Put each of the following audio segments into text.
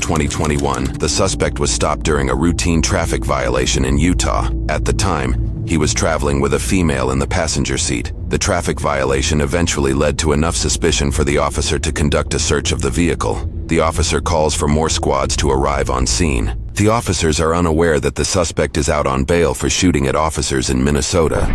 2021, the suspect was stopped during a routine traffic violation in Utah. At the time, he was traveling with a female in the passenger seat. The traffic violation eventually led to enough suspicion for the officer to conduct a search of the vehicle. The officer calls for more squads to arrive on scene. The officers are unaware that the suspect is out on bail for shooting at officers in Minnesota.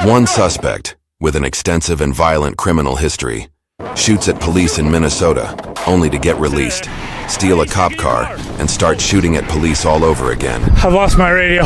One suspect, with an extensive and violent criminal history, shoots at police in Minnesota, only to get released, steal a cop car, and start shooting at police all over again. I've lost my radio.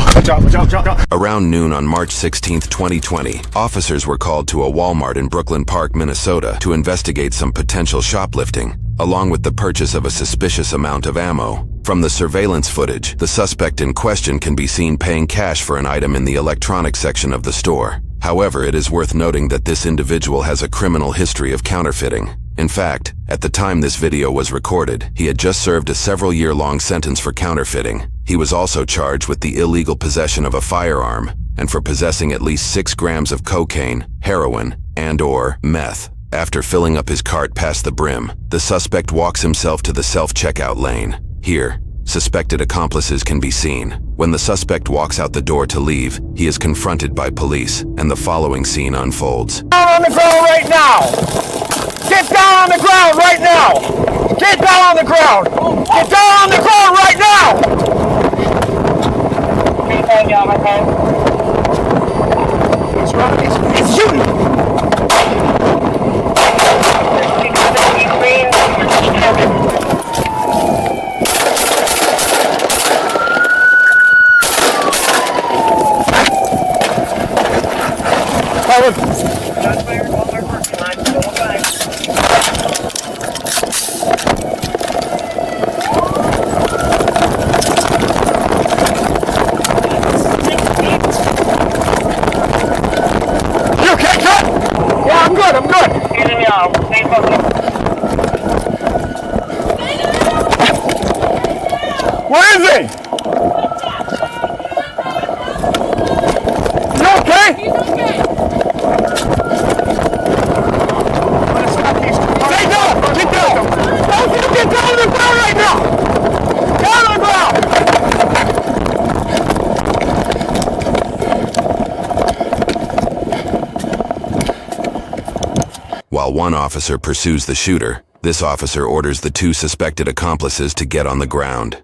Around noon on March 16, 2020, officers were called to a Walmart in Brooklyn Park, Minnesota, to investigate some potential shoplifting, along with the purchase of a suspicious amount of ammo. From the surveillance footage, the suspect in question can be seen paying cash for an item in the electronics section of the store. However, it is worth noting that this individual has a criminal history of counterfeiting. In fact, at the time this video was recorded, he had just served a several-year-long sentence for counterfeiting. He was also charged with the illegal possession of a firearm and for possessing at least 6 grams of cocaine, heroin, and/or meth. After filling up his cart past the brim, the suspect walks himself to the self-checkout lane. Here, suspected accomplices can be seen. When the suspect walks out the door to leave, he is confronted by police, and the following scene unfolds. Down on the ground right now! Get down on the ground right now! Get down on the ground! Get down on the ground right now! What's wrong? It's shooting! I'm good. Where is he? You okay? He's okay. Stay down! Get down! Get down on the ground right now! Down on the ground! While one officer pursues the shooter, this officer orders the 2 suspected accomplices to get on the ground.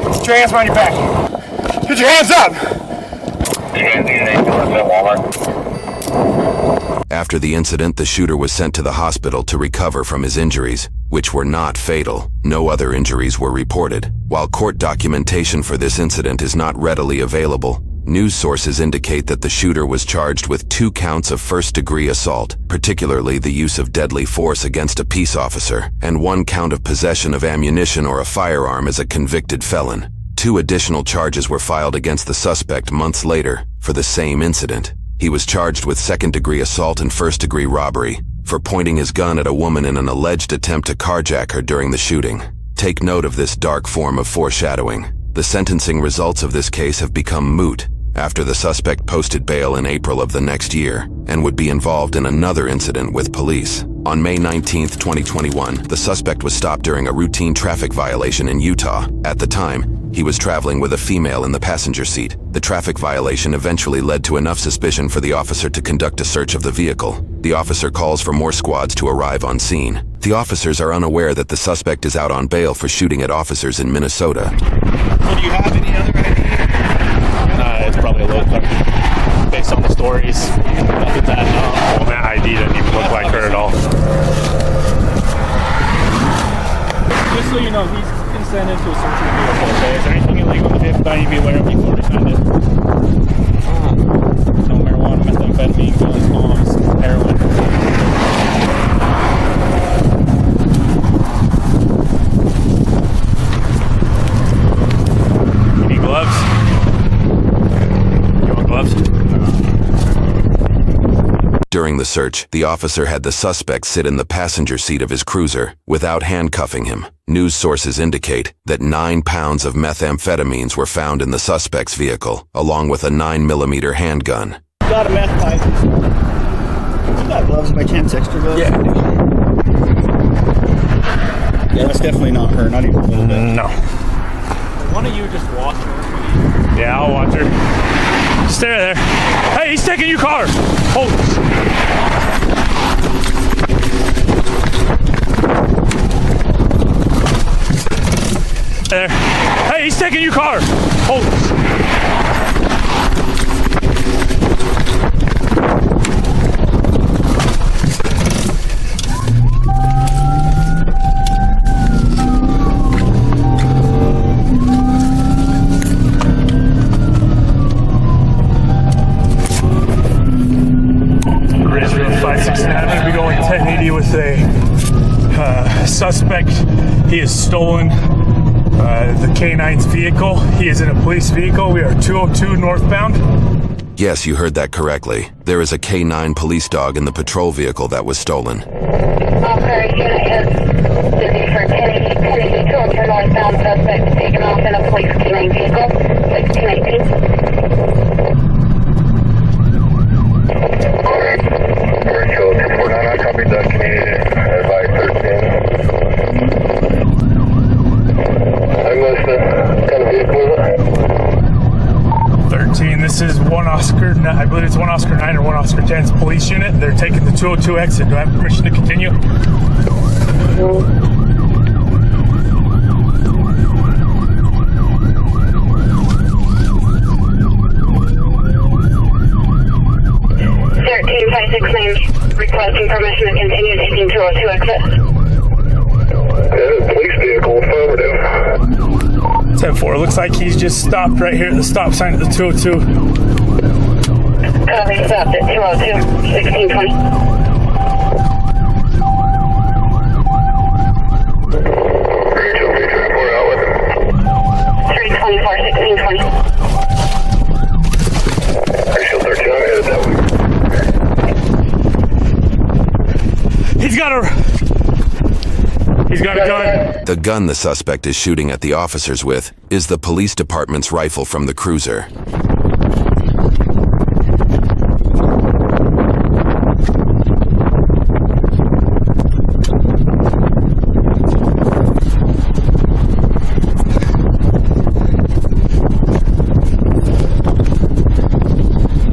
Put your hands behind your back. Put your hands up! After the incident, the shooter was sent to the hospital to recover from his injuries, which were not fatal. No other injuries were reported. While court documentation for this incident is not readily available, news sources indicate that the shooter was charged with 2 counts of first-degree assault, particularly the use of deadly force against a peace officer, and 1 count of possession of ammunition or a firearm as a convicted felon. 2 additional charges were filed against the suspect months later for the same incident. He was charged with second-degree assault and first-degree robbery for pointing his gun at a woman in an alleged attempt to carjack her during the shooting. Take note of this dark form of foreshadowing. The sentencing results of this case have become moot after the suspect posted bail in April of the next year and would be involved in another incident with police. On May 19, 2021, the suspect was stopped during a routine traffic violation in Utah. At the time, he was traveling with a female in the passenger seat. The traffic violation eventually led to enough suspicion for the officer to conduct a search of the vehicle. The officer calls for more squads to arrive on scene. The officers are unaware that the suspect is out on bail for shooting at officers in Minnesota. Do you have any other idea? It's probably a little quicker. Based on the stories, nothing bad. Well, that ID doesn't even look like her at all. Just so you know, he's been sent into a search of the vehicle. Okay? Is there anything illegal in the vehicle that you be aware of before we find it? No marijuana, methamphetamine, guns, bombs, heroin. You need gloves? You want gloves? During the search, the officer had the suspect sit in the passenger seat of his cruiser without handcuffing him. News sources indicate that 9 pounds of methamphetamines were found in the suspect's vehicle, along with a 9mm handgun. Got a meth pipe. You got gloves by chance, extra gloves? Yeah. Yeah, that's definitely not her, not even a little bit. No. Why don't you just watch her? Yeah, I'll watch her. Stay there. Hey, he's taking your car. Hold. There. Hey, he's taking your car. Hold. Ridgeville 569. I'm going to be going 1080 with a suspect. He has stolen the K9's vehicle. He is in a police vehicle. We are 202 northbound. Yes, you heard that correctly. There is a K9 police dog in the patrol vehicle that was stolen. Officer unit is busy for 1080 202 northbound. Suspect taken off in a police K9 vehicle. 1618. Rachel 249, I copied that Canadian by 13. I must have kind of vehicle. 13. This is one Oscar, I believe it's one Oscar 9 or one Oscar 10's police unit. They're taking the 202 exit. Do I have permission to continue? Requesting permission to continue taking 202 exit. Police vehicle, affirmative. 10-4. Looks like he's just stopped right here at the stop sign at the 202. Copy, stopped at 202, 1620. Rachel 334 out with him. 324, 1620. Rachel 13, I'm headed that way. He's got a gun. The gun the suspect is shooting at the officers with is the police department's rifle from the cruiser.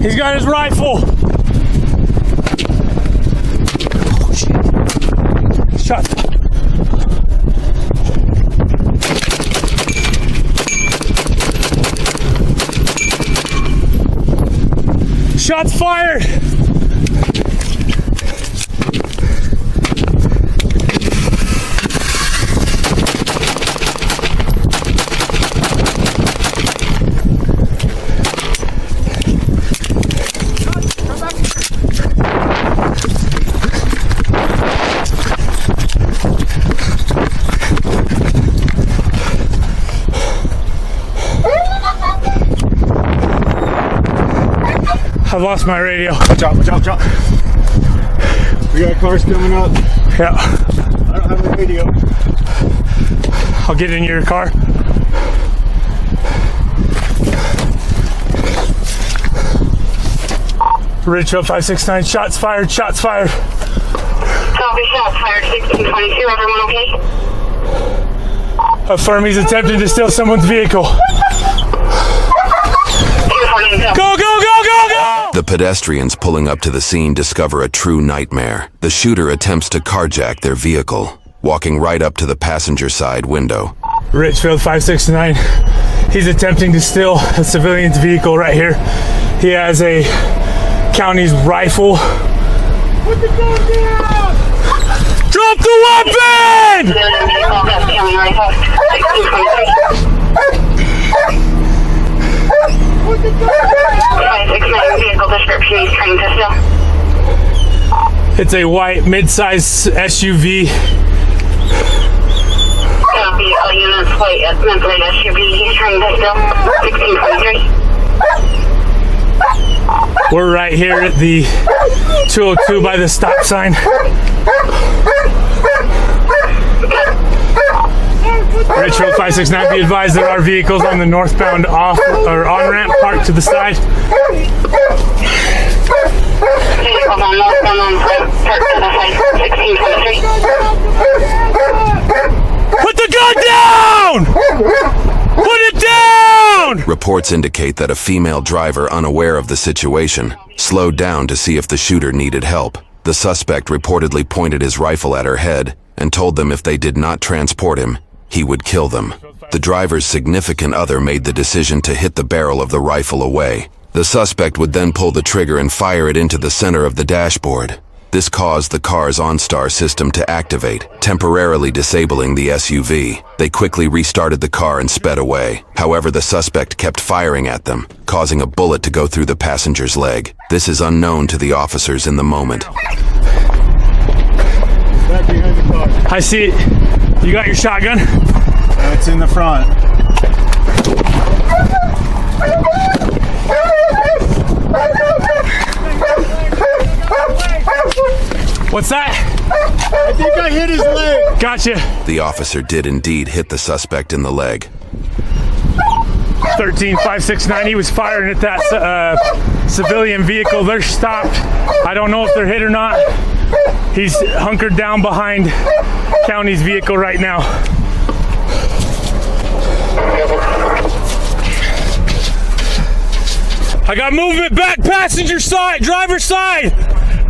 He's got his rifle. Oh, shit. Shot. Shots fired. I've lost my radio. Watch out, watch out, watch out. We got cars coming up. Yeah. I don't have a radio. I'll get in your car. Ridgeville 569, shots fired, shots fired. Copy, shots fired, 1622. Everyone okay? Affirm he's attempting to steal someone's vehicle. Go, go, go, go, go! The pedestrians pulling up to the scene discover a true nightmare. The shooter attempts to carjack their vehicle, walking right up to the passenger side window. Ridgeville 569, he's attempting to steal a civilian's vehicle right here. He has a county's rifle. Put the gun down! Drop the weapon! It's a white mid-size SUV. Copy, all units white mid-size SUV. He's trying to steal 1623. We're right here at the 202 by the stop sign. Richfield 569, be advised there are vehicles on the northbound off or on ramp parked to the side. Vehicles on northbound on ramp parked to the side, 1623. Put the gun down! Put it down! Reports indicate that a female driver, unaware of the situation, slowed down to see if the shooter needed help. The suspect reportedly pointed his rifle at her head and told them if they did not transport him, he would kill them. The driver's significant other made the decision to hit the barrel of the rifle away. The suspect would then pull the trigger and fire it into the center of the dashboard. This caused the car's OnStar system to activate, temporarily disabling the SUV. They quickly restarted the car and sped away. However, the suspect kept firing at them, causing a bullet to go through the passenger's leg. This is unknown to the officers in the moment. Back behind the car. I see it. You got your shotgun? It's in the front. What's that? I think I hit his leg. Gotcha. The officer did indeed hit the suspect in the leg. 13569, he was firing at that civilian vehicle. They're stopped. I don't know if they're hit or not. He's hunkered down behind County's vehicle right now. I got movement back passenger side, driver's side,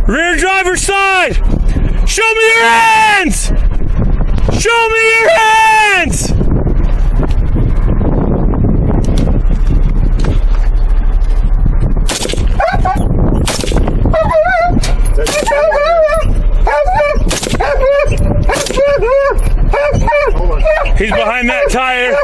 rear driver's side. Show me your hands! Show me your hands! He's behind that tire.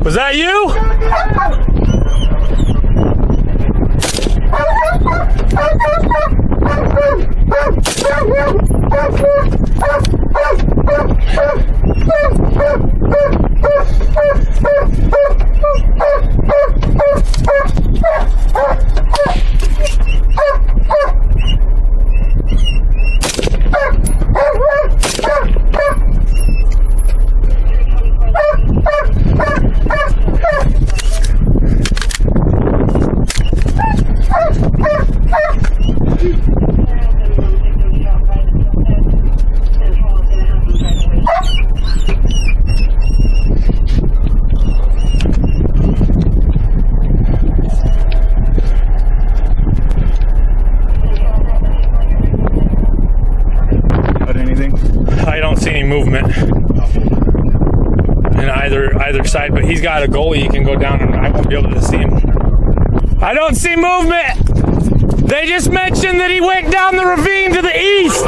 Was that you? Movement in either side, but he's got a goalie. You can go down and I won't be able to see him. I don't see movement. They just mentioned that he went down the ravine to the east.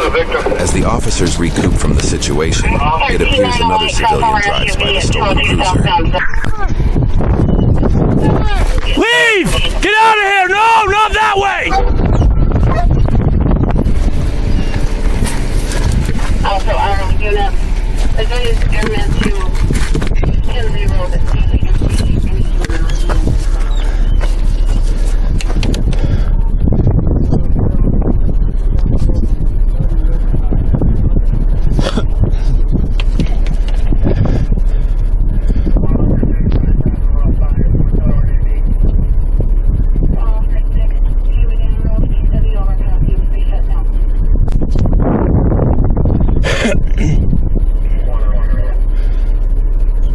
As the officers recoup from the situation, it appears another civilian drives by the stolen cruiser. Leave! Get out of here! No, not that way! Also, unit, advised airman to Kennedy Road at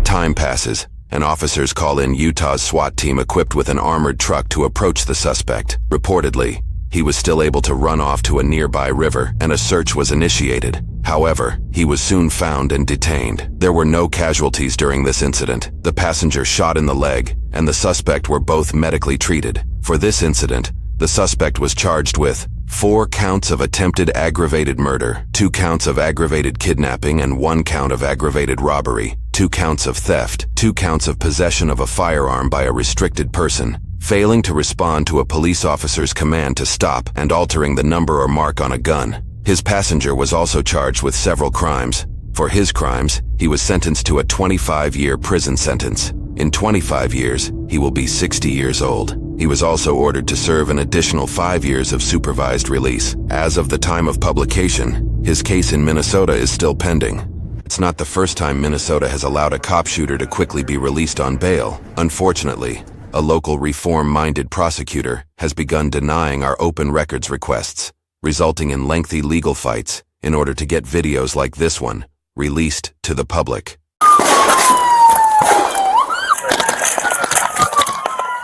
Time passes, and officers call in Utah's SWAT team equipped with an armored truck to approach the suspect. Reportedly, he was still able to run off to a nearby river, and a search was initiated. However, he was soon found and detained. There were no casualties during this incident. The passenger shot in the leg, and the suspect were both medically treated. For this incident, the suspect was charged with 4 counts of attempted aggravated murder, 2 counts of aggravated kidnapping and 1 count of aggravated robbery, 2 counts of theft, 2 counts of possession of a firearm by a restricted person, failing to respond to a police officer's command to stop, and altering the number or mark on a gun. His passenger was also charged with several crimes. For his crimes, he was sentenced to a 25-year prison sentence. In 25 years, he will be 60 years old. He was also ordered to serve an additional 5 years of supervised release. As of the time of publication, his case in Minnesota is still pending. It's not the first time Minnesota has allowed a cop shooter to quickly be released on bail. Unfortunately, a local reform-minded prosecutor has begun denying our open records requests, resulting in lengthy legal fights in order to get videos like this one released to the public.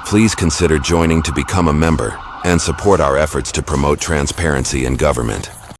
Please consider joining to become a member and support our efforts to promote transparency in government.